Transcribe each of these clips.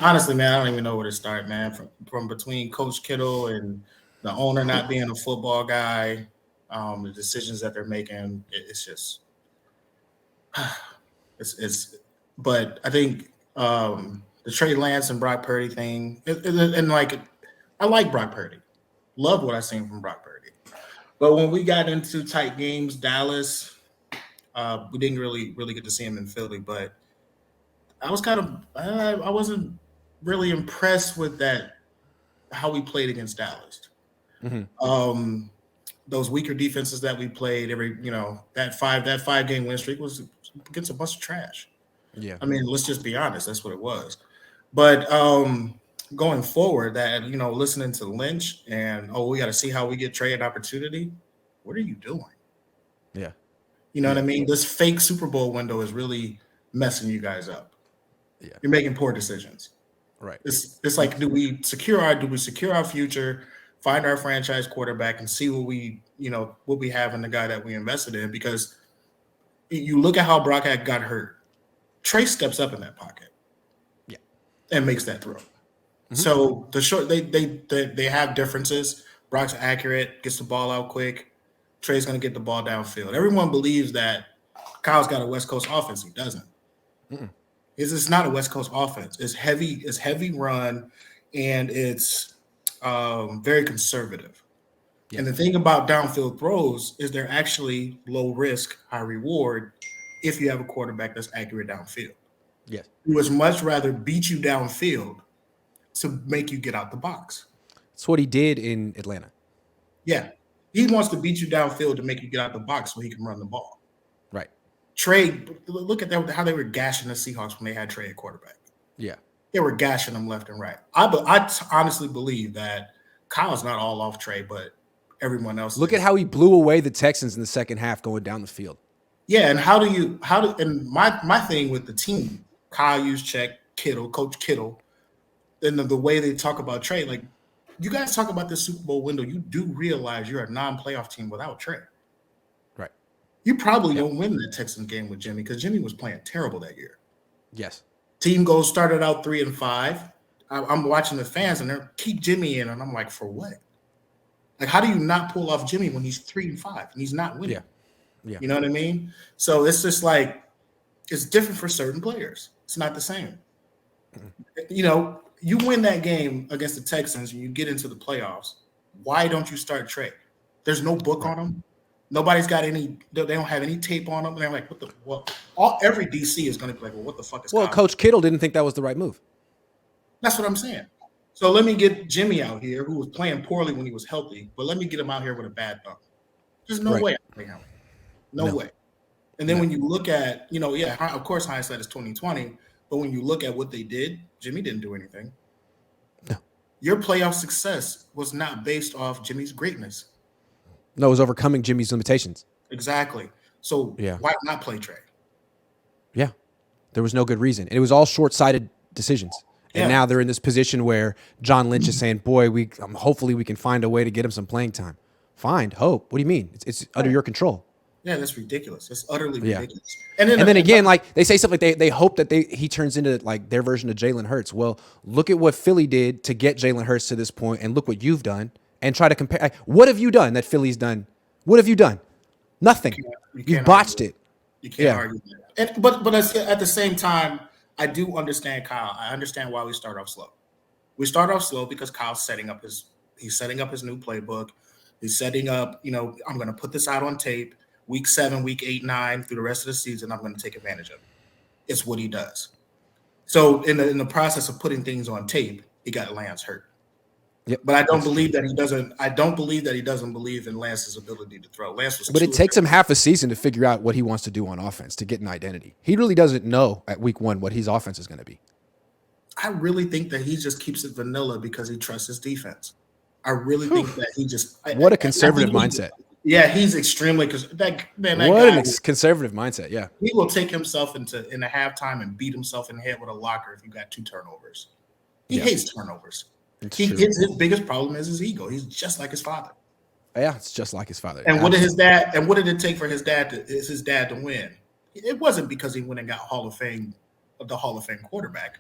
Honestly, man, I don't even know where to start, man. From between Coach Kittle and the owner not being a football guy, the decisions that they're making, it's just it's. But I think the Trey Lance and Brock Purdy thing, and like I like Brock Purdy, love what I seen from Brock Purdy. But when we got into tight games, Dallas, we didn't really get to see him in Philly. But I was kind of I wasn't really impressed with that how we played against Dallas. Hmm. Um, those weaker defenses that we played that 5 game win streak was against a bunch of trash. Yeah. I mean, let's just be honest, that's what it was. But going forward, that listening to Lynch and we got to see how we get Trey an opportunity. What are you doing? Yeah. You know what I Yeah. mean? This fake Super Bowl window is really messing you guys up. Yeah. You're making poor decisions. Right. It's like do we secure our future, find our franchise quarterback, and see what we have in the guy that we invested in? Because you look at how Brock had got hurt. Trey steps up in that pocket Yeah. and makes that throw. Hmm. So the short they have differences. Brock's accurate, gets the ball out quick. Trey's gonna get the ball downfield. Everyone believes that Kyle's got a West Coast offense. He doesn't. Mm-mm. It's not a West Coast offense. It's heavy run, and it's very conservative. Yeah. And the thing about downfield throws is they're actually low risk, high reward if you have a quarterback that's accurate downfield. Yes. He would much rather beat you downfield to make you get out the box. That's what he did in Atlanta. Yeah. He wants to beat you downfield to make you get out the box so he can run the ball. Right. Trey, look at how they were gashing the Seahawks when they had Trey at quarterback. Yeah. They were gashing them left and right. I honestly believe that Kyle's not all off Trey, but everyone else Look at is. how he blew away the Texans in the second half going down the field. Yeah, and and my thing with the team, Kyle Juszczyk, Kittle, Coach Kittle, and the way they talk about Trey, like you guys talk about this Super Bowl window, you do realize you're a non-playoff team without Trey. Right. You probably Yep. don't win the Texans game with Jimmy because Jimmy was playing terrible that year. Yes. Team goes started out 3-5. I'm watching the fans and they're keep Jimmy in, and I'm like, for what? Like, how do you not pull off Jimmy when he's 3-5 and he's not winning? Yeah. Yeah. You know what I mean? So it's just like it's different for certain players. It's not the same. You win that game against the Texans and you get into the playoffs. Why don't you start Trey? There's no book Right. on him. Nobody's got any. They don't have any tape on them. And they're like, what the? Well, every DC is going to be like, well, what the fuck is Well, Kyle? Coach Kittle didn't think that was the right move. That's what I'm saying. So let me get Jimmy out here, who was playing poorly when he was healthy, but let me get him out here with a bad thumb. There's no Right. way I play him. No No. way. And then No. when you look at, yeah, of course hindsight is 2020, but when you look at what they did, Jimmy didn't do anything. No. Your playoff success was not based off Jimmy's greatness. No, it was overcoming Jimmy's limitations. Exactly. So Yeah. why not play Trey? Yeah. There was no good reason. And it was all short-sighted decisions. And Yeah. now they're in this position where John Lynch is saying, "Boy, hopefully we can find a way to get him some playing time." Find hope. What do you mean? It's under your control. Yeah, that's ridiculous. That's utterly Yeah. ridiculous. And then, And then again, like they say something like they hope that he turns into like their version of Jalen Hurts. Well, look at what Philly did to get Jalen Hurts to this point, and look what you've done, and try to compare. Like, what have you done that Philly's done? What have you done? Nothing. you You've can't botched argue. it. You can't Yeah. argue that. But at the same time, I do understand Kyle. I understand why we start off slow. We start off slow because Kyle's setting up his new playbook. He's setting up, I'm going to put this out on tape week 7, week 8, 9 through the rest of the season. I'm going to take advantage of it. It's what he does. So in the process of putting things on tape, he got Lance hurt. Yep. But I don't That's believe true. that he doesn't. I don't believe that he doesn't believe in Lance's ability to throw. Lance was But it too. takes him half a season to figure out what he wants to do on offense to get an identity. He really doesn't know at week 1 what his offense is going to be. I really think that he just keeps it vanilla because he trusts his defense. I really think that he just. What a I conservative think mindset. Yeah, he's extremely because that What guy. an conservative mindset. Yeah. He will take himself in a halftime and beat himself in the head with a locker if you got 2 turnovers. He Yeah. hates turnovers. It's He true. his biggest problem is his ego. He's just like his father. Yeah, it's just like his father. And what did his Absolutely. dad? And what did it take for his dad to win? It wasn't because he went and got the Hall of Fame quarterback.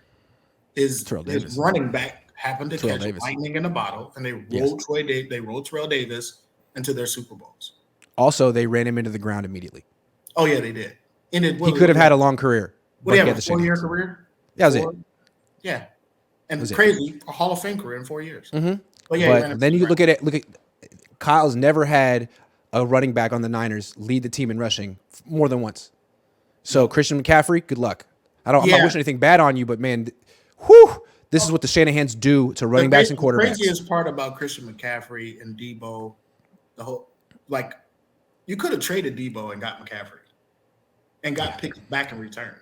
His Terrell his Davis. running back happened to Terrell catch Davis. lightning in a bottle, and they Yes. rolled Terrell Davis into their Super Bowls. Also, they ran him into the ground immediately. Oh yeah, they did. And He could have had a long career, what do but you he have, had a the shake 4-year hands. career? That was Four? it. Yeah. That And was it. crazy, a Hall of Fame career in 4 years. Mm-hmm. But yeah, he ran But then you look at it. Look at Kyle's never had a running back on the Niners lead the team in rushing more than once. So Christian McCaffrey, good luck. I'm not Yeah. wishing anything bad on you, but man, whew, this is what the Shanahans do to running backs and The quarterbacks. craziest part about Christian McCaffrey and Debo, the whole like you could have traded Debo and got McCaffrey and got picked back in return.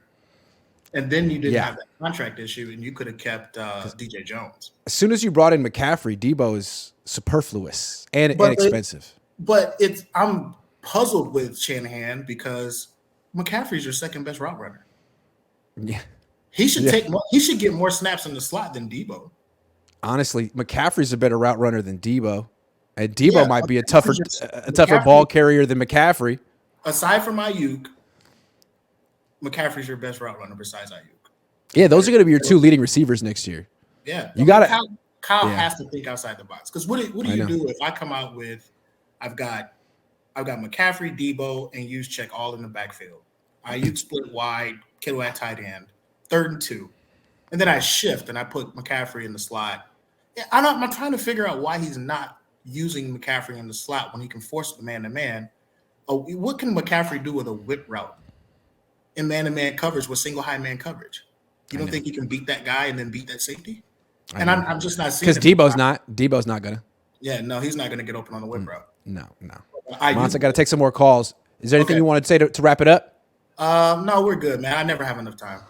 And then you didn't have that contract issue, and you could have kept DJ Jones. As soon as you brought in McCaffrey, Debo is superfluous and inexpensive. But I'm puzzled with Shanahan because McCaffrey's your second best route runner. Yeah. He should get more snaps in the slot than Debo. Honestly, McCaffrey's a better route runner than Debo. And Debo might be a tougher ball carrier than McCaffrey. Aside from Ayuk, McCaffrey's your best route runner besides Ayuk. Yeah, those are going to be your two leading receivers next year. Yeah. You got to Kyle has to think outside the box. Because what do you do if I come out with I've got McCaffrey, Debo, and Juszczyk all in the backfield. Ayuk split wide, Kittle at tight end, 3rd and 2. And then I shift and I put McCaffrey in the slot. Yeah, I'm trying to figure out why he's not using McCaffrey in the slot when he can force the man-to-man. What can McCaffrey do with a whip route in man-to-man coverage with single high man coverage? You don't think he can beat that guy and then beat that safety? And I'm just not seeing it. Because Debo's not going to. Yeah, no, he's not going to get open on the whip route. No. Monsa, got to take some more calls. Is there anything you want to say to wrap it up? No, we're good, man. I never have enough time.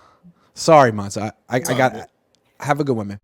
Sorry, Monsa. I got. Have a good one, man.